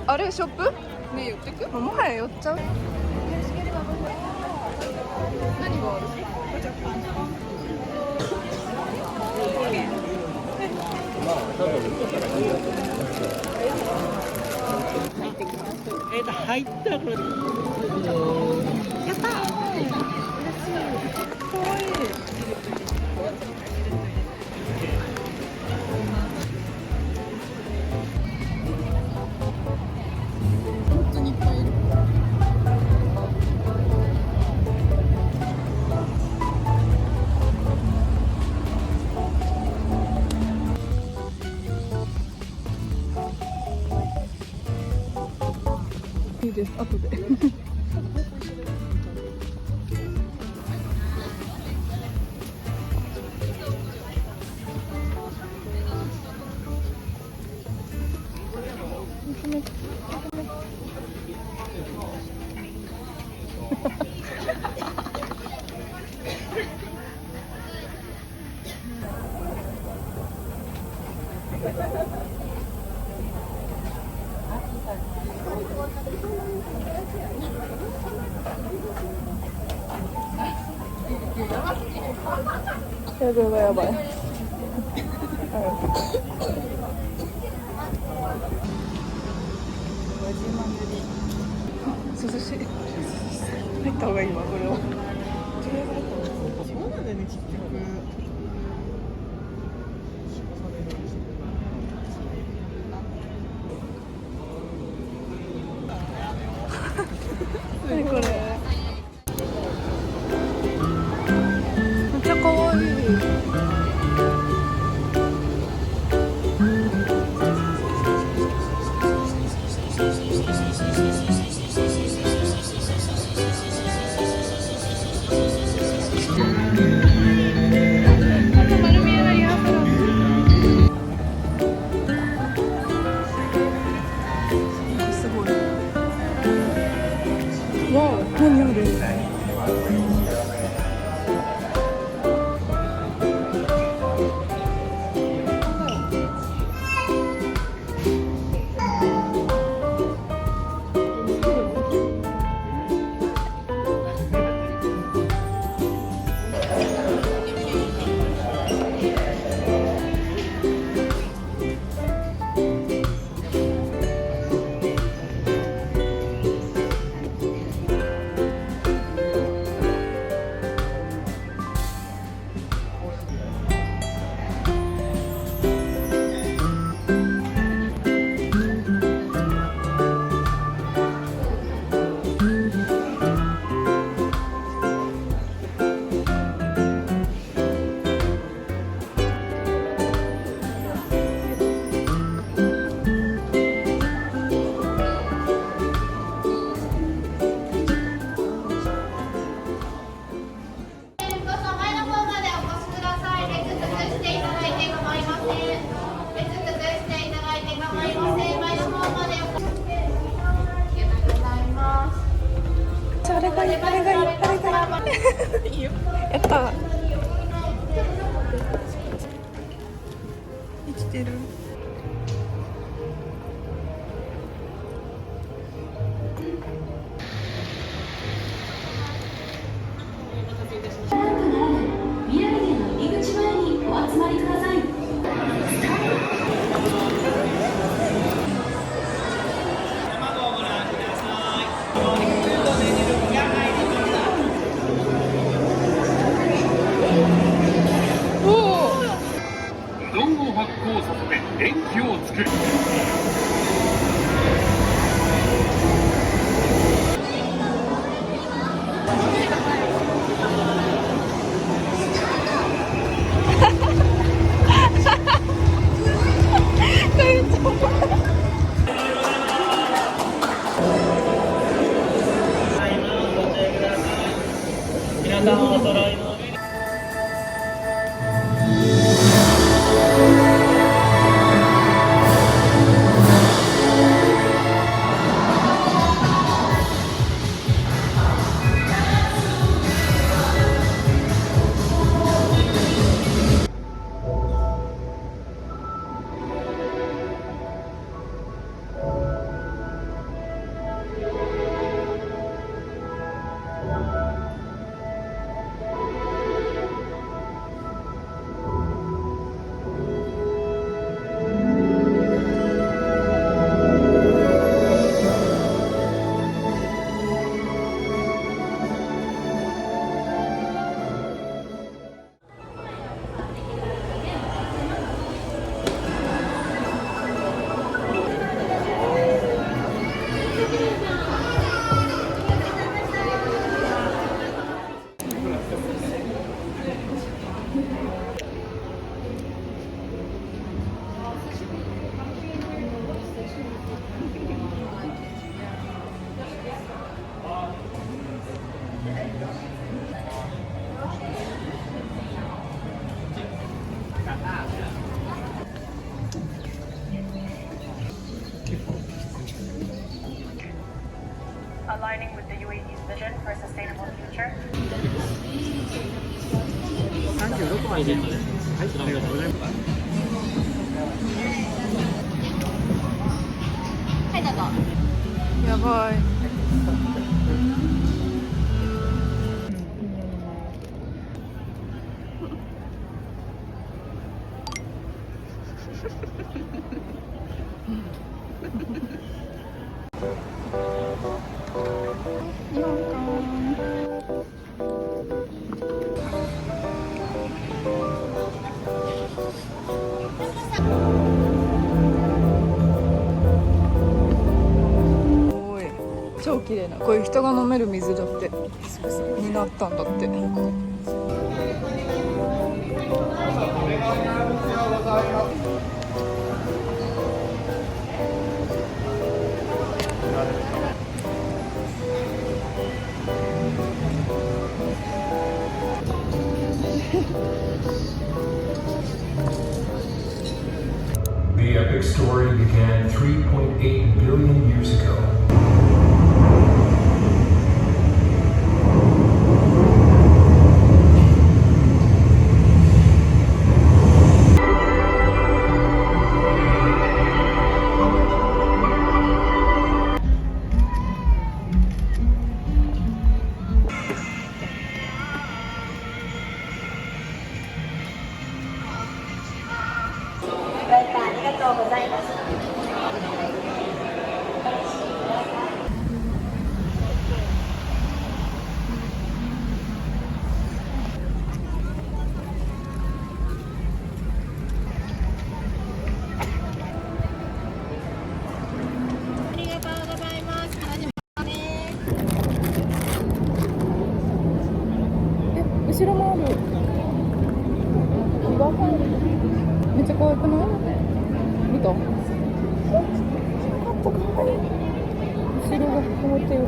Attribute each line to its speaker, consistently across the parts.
Speaker 1: あれショップね、寄ってく？もはや寄っちゃう。何がある？
Speaker 2: 入ったこれ。やったー。かわいい。本当にいっぱいいる。いいです。後で。やばいやばいやばい。涼しい。入った方がいいわ、これは。そうなんだよね、結局。何これ。めっちゃ可愛い。何ある？あれがいい、あれがいい、あれがいい。いいよ。やった。生きてる。
Speaker 3: 宮城の入り口前にお集まりください。
Speaker 4: 発酵させて電気を作る。皆さんお揃いの
Speaker 5: aligning with the UAE's vision for a sustainable future.
Speaker 6: 36枚です。はい、ありがとうございます。
Speaker 1: やばい。日本超綺麗な、こういう人が飲める水だってになったんだって。
Speaker 7: The epic story began 3.8 billion years ago.後ろもある。めっちゃ可愛くない？見た？カット可愛い。後ろがこうやってる。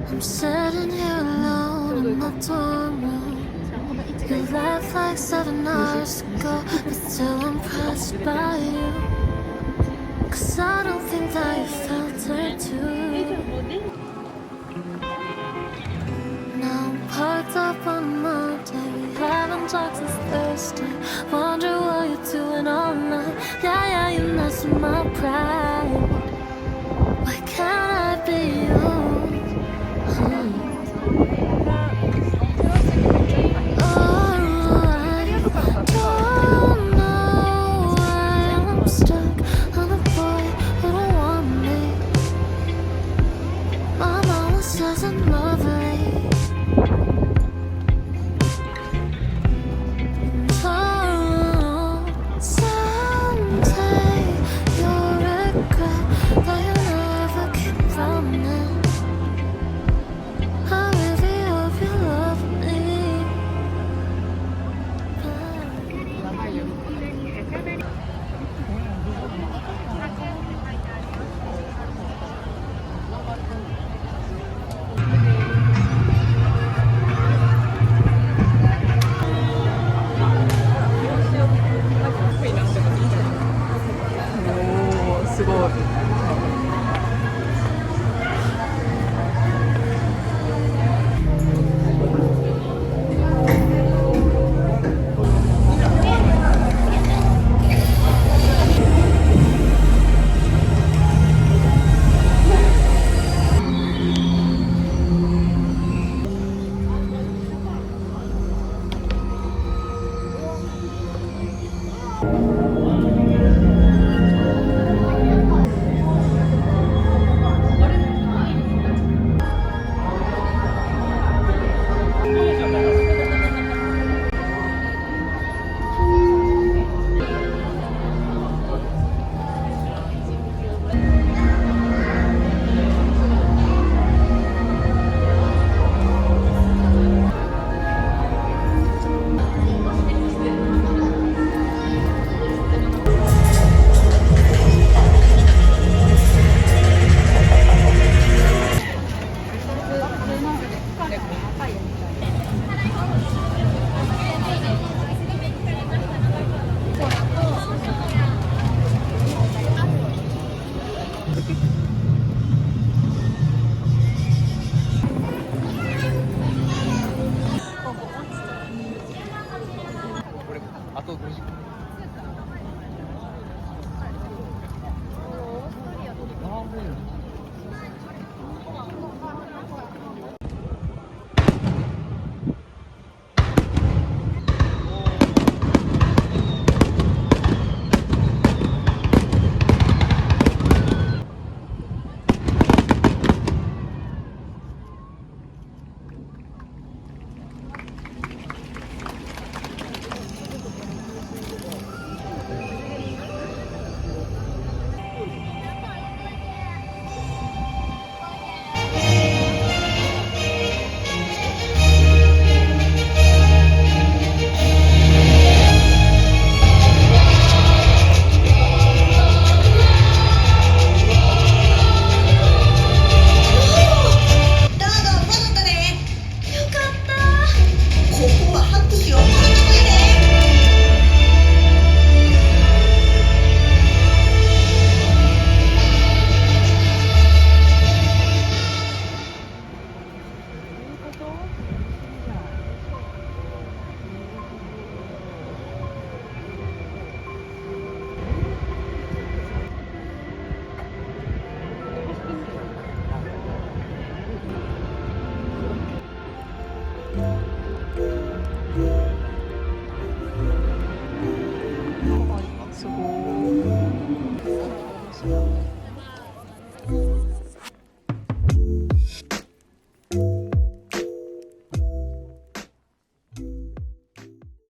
Speaker 2: I'm sitting here alone in my dorm room. You left like 7 hours ago, but still impressed by you. 'Cause I don't think that you felt it too. Now I'm parked up on Monday, we haven't talked since Thursday. Wonder what you're doing all night. Yeah, you mess with my pride. Why can't I be you?